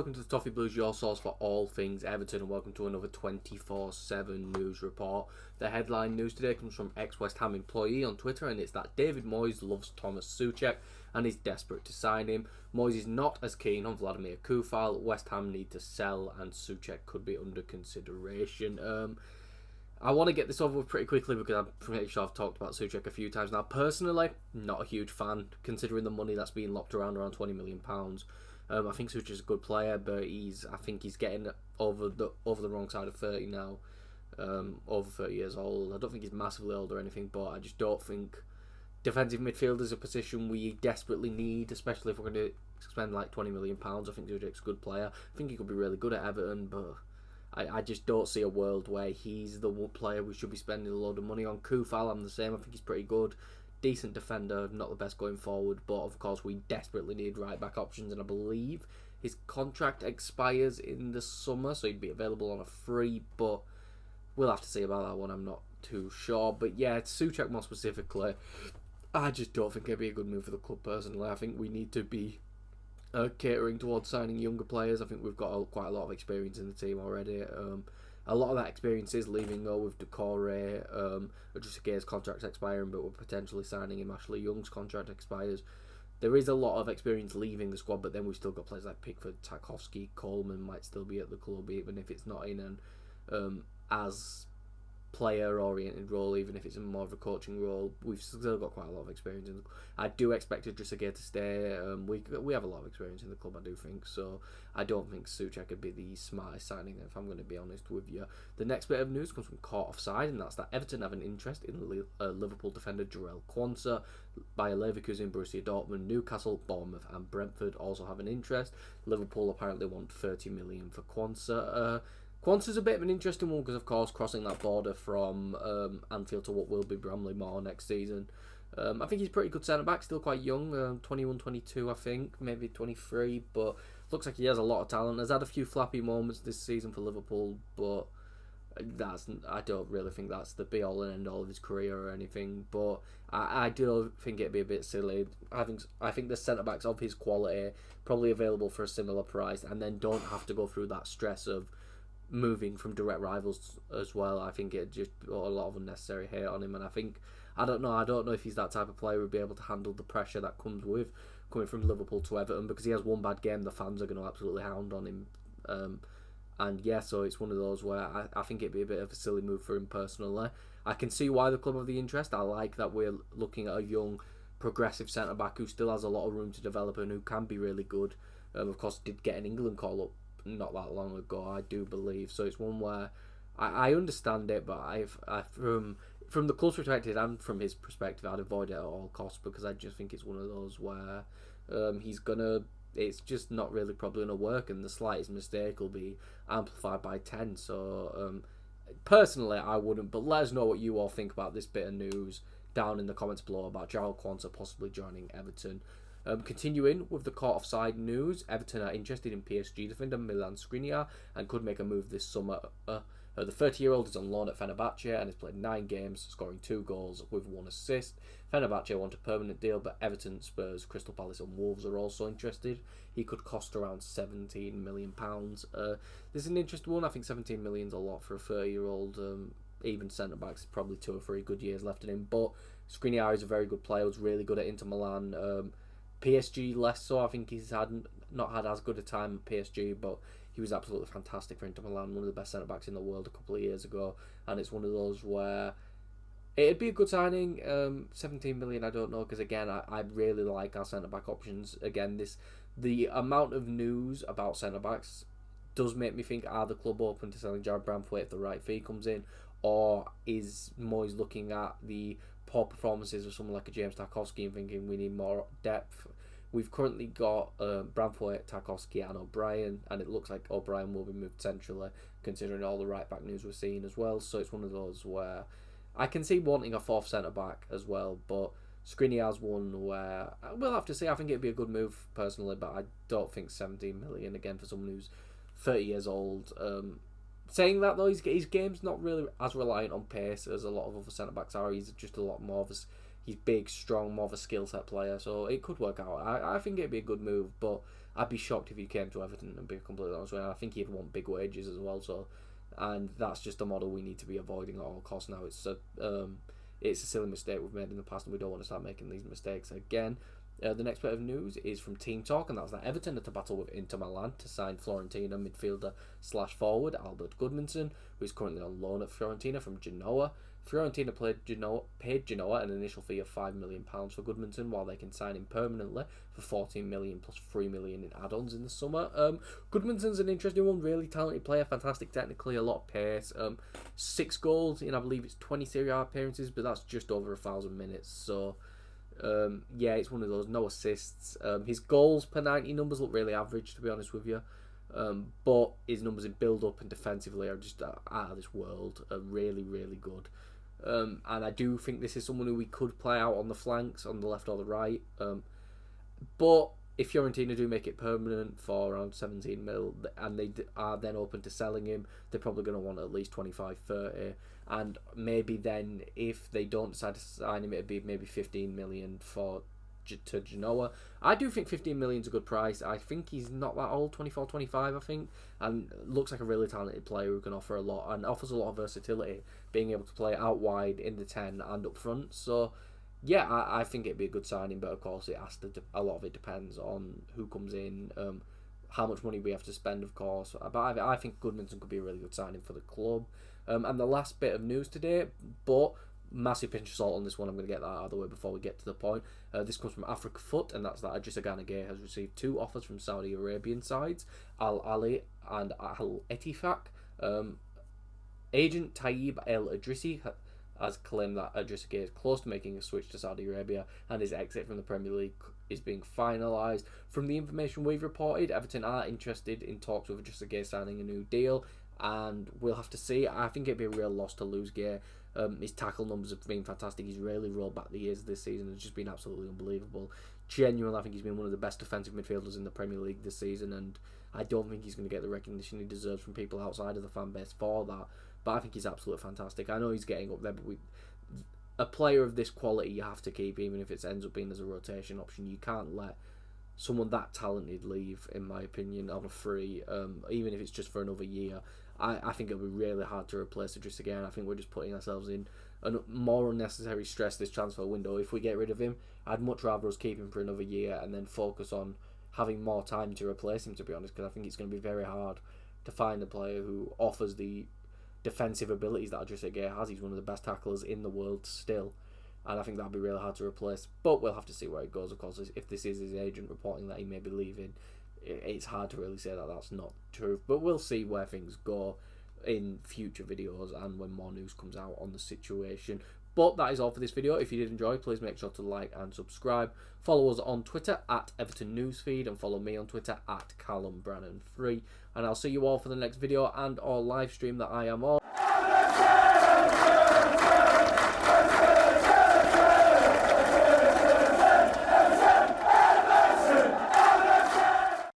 welcome to the Toffee Blues, your source for all things Everton, and welcome to another 24/7 news report. The headline news today comes from ex-West Ham employee on Twitter, and it's that David Moyes loves Thomas SOUCEK and is desperate to sign him. Moyes is not as keen on Vladimir Kufal. West Ham need to sell, and SOUCEK could be under consideration. I want to get this over with pretty quickly because I'm pretty sure I've talked about SOUCEK a few times now. Personally, not a huge fan, considering the money that's being locked around £20 million. I think SOUCEK is a good player, but I think he's getting over the wrong side of 30 now, over 30 years old. I don't think he's massively old or anything, but I just don't think defensive midfield is a position we desperately need, especially if we're going to spend like £20 million. I think SOUCEK's a good player. I think he could be really good at Everton, but I just don't see a world where he's the one player we should be spending a load of money on. Kufal, I'm the same. I think he's pretty good. Decent defender, not the best going forward, but of course we desperately need right back options, and I believe his contract expires in the summer, so he'd be available on a free, but we'll have to see about that one. I'm not too sure, but yeah, SOUCEK more specifically, I just don't think it'd be a good move for the club personally. I think we need to be catering towards signing younger players. I think we've got quite a lot of experience in the team already. A lot of that experience is leaving though, with Decore, GUEYE's contract's expiring, but we're potentially signing him. Ashley Young's contract expires. There is a lot of experience leaving the squad, but then we've still got players like Pickford, Tarkowski, Coleman might still be at the club, even if it's not in an as player-oriented role, even if it's in more of a coaching role. We've still got quite a lot of experience in the club. I do expect GUEYE to stay. We have a lot of experience in the club, I do think, so I don't think SOUCEK could be the smartest signing, if I'm going to be honest with you. The next bit of news comes from Caught Offside, and that's that Everton have an interest in Liverpool defender Jarell QUANSAH. Bayer Leverkusen, Borussia Dortmund, Newcastle, Bournemouth and Brentford also have an interest. Liverpool apparently want 30 million for QUANSAH. QUANSAH's a bit of an interesting one because, of course, crossing that border from Anfield to what will be Bramley Moore next season. I think he's a pretty good centre-back, still quite young, 21, 22 I think, maybe 23, but looks like he has a lot of talent. Has had a few flappy moments this season for Liverpool, but I don't really think that's the be-all and end-all of his career or anything, but I do think it'd be a bit silly. I think the centre-backs of his quality probably available for a similar price and then don't have to go through that stress of moving from direct rivals as well. I think it just brought a lot of unnecessary hate on him, and I don't know if he's that type of player who'd be able to handle the pressure that comes with coming from Liverpool to Everton, because he has one bad game, the fans are going to absolutely hound on him. And yeah, so it's one of those where I think it'd be a bit of a silly move for him personally. I can see why the club have the interest. I like that we're looking at a young, progressive centre-back who still has a lot of room to develop and who can be really good. Of course, did get an England call-up not that long ago, I do believe. So it's one where I understand it, but from the club's perspective and from his perspective, I'd avoid it at all costs, because I just think it's one of those where it's just not really probably going to work, and the slightest mistake will be amplified by 10. So personally, I wouldn't, but let us know what you all think about this bit of news down in the comments below about Jarell QUANSAH possibly joining Everton. Continuing with the Caught Offside news, Everton are interested in PSG defender Milan Skriniar and could make a move this summer. The 30-year-old is on loan at Fenerbahce and has played 9 games, scoring 2 goals with 1 assist. Fenerbahce want a permanent deal, but Everton, Spurs, Crystal Palace and Wolves are also interested. He could cost around £17 million. This is an interesting one. I think £17 million is a lot for a 30-year-old. Even centre-backs, probably 2 or 3 good years left in him. But Skriniar is a very good player, was really good at Inter Milan. PSG less so. I think he's not had as good a time at PSG, but he was absolutely fantastic for Inter Milan, one of the best centre-backs in the world a couple of years ago, and it's one of those where it'd be a good signing. 17 million, I don't know, because again, I really like our centre-back options. Again, the amount of news about centre-backs does make me think, are the club open to selling Jared Brantwaite if the right fee comes in, or is Moyes looking at the poor performances of someone like a James Tarkowski and thinking we need more depth? We've currently got Brantwaite, Tarkowski and O'Brien, and it looks like O'Brien will be moved centrally, considering all the right back news we're seeing as well. So it's one of those where I can see wanting a 4th centre back as well, but Skriniar's one where we'll have to see. I think it'd be a good move personally, but I don't think 17 million again for someone who's 30 years old. Saying that though, his game's not really as reliant on pace as a lot of other centre backs are. He's just a lot more of He's big, strong, more of a skill set player, so it could work out. I think it'd be a good move, but I'd be shocked if he came to Everton, and be completely honest with you. I think he'd want big wages as well, so, and that's just a model we need to be avoiding at all costs now. It's a silly mistake we've made in the past, and we don't want to start making these mistakes again. The next bit of news is from Team Talk, and that's that Everton are to battle with Inter Milan to sign Fiorentina midfielder / forward Albert Gudmundsson, who is currently on loan at Fiorentina from Genoa. Fiorentina paid Genoa an initial fee of £5 million for Gudmundsson, while they can sign him permanently for £14 million plus £3 million in add-ons in the summer. Gudmundsson's an interesting one, really talented player, fantastic technically, a lot of pace. 6 goals in, I believe it's 20 Serie A appearances, but that's just over 1,000 minutes. So yeah, it's one of those, no assists. His goals per 90 numbers look really average, to be honest with you. But his numbers in build-up and defensively are just out of this world, are really, really good. And I do think this is someone who we could play out on the flanks, on the left or the right. But if Fiorentina do make it permanent for around 17 mil, and they are then open to selling him, they're probably going to want at least 25-30. And maybe then, if they don't decide to sign him, it'd be maybe 15 million to Genoa. I do think 15 million is a good price. I think he's not that old, 24, 25 I think, and looks like a really talented player who can offer a lot and offers a lot of versatility, being able to play out wide, in the 10 and up front. So yeah, I think it'd be a good signing, but of course a lot of it depends on who comes in, how much money we have to spend, of course. But I think Gudmundsson could be a really good signing for the club. And the last bit of news today, but massive pinch of salt on this one, I'm going to get that out of the way before we get to the point. This comes from Africa Foot, and that's that Idrissa Gana Gueye has received 2 offers from Saudi Arabian sides, Al Ali and Al Ettifaq. Agent Tayyib El Idrissi has claimed that Idrissa Gueye is close to making a switch to Saudi Arabia, and his exit from the Premier League is being finalised. From the information we've reported, Everton are interested in talks with Idrissa Gueye signing a new deal, and we'll have to see. I think it'd be a real loss to lose Gueye. His tackle numbers have been fantastic. He's really rolled back the years this season. It's just been absolutely unbelievable. Genuinely, I think he's been one of the best defensive midfielders in the Premier League this season, and I don't think he's going to get the recognition he deserves from people outside of the fan base for that. But I think he's absolutely fantastic. I know he's getting up there, but a player of this quality you have to keep, even if it ends up being as a rotation option. You can't let someone that talented leave, in my opinion, on a free, even if it's just for another year. I think it'll be really hard to replace Idrissa Gueye. I think we're just putting ourselves in a more unnecessary stress this transfer window. If we get rid of him, I'd much rather us keep him for another year and then focus on having more time to replace him, to be honest, because I think it's going to be very hard to find a player who offers the defensive abilities that Idrissa Gueye has. He's one of the best tacklers in the world still, and I think that'd be really hard to replace. But we'll have to see where it goes. Of course, if this is his agent reporting that he may be leaving, it's hard to really say that that's not true. But we'll see where things go in future videos and when more news comes out on the situation. But that is all for this video. If you did enjoy, please make sure to like and subscribe. Follow us on Twitter at Everton Newsfeed, and follow me on Twitter at Callum Brannan3. And I'll see you all for the next video and or live stream that I am on.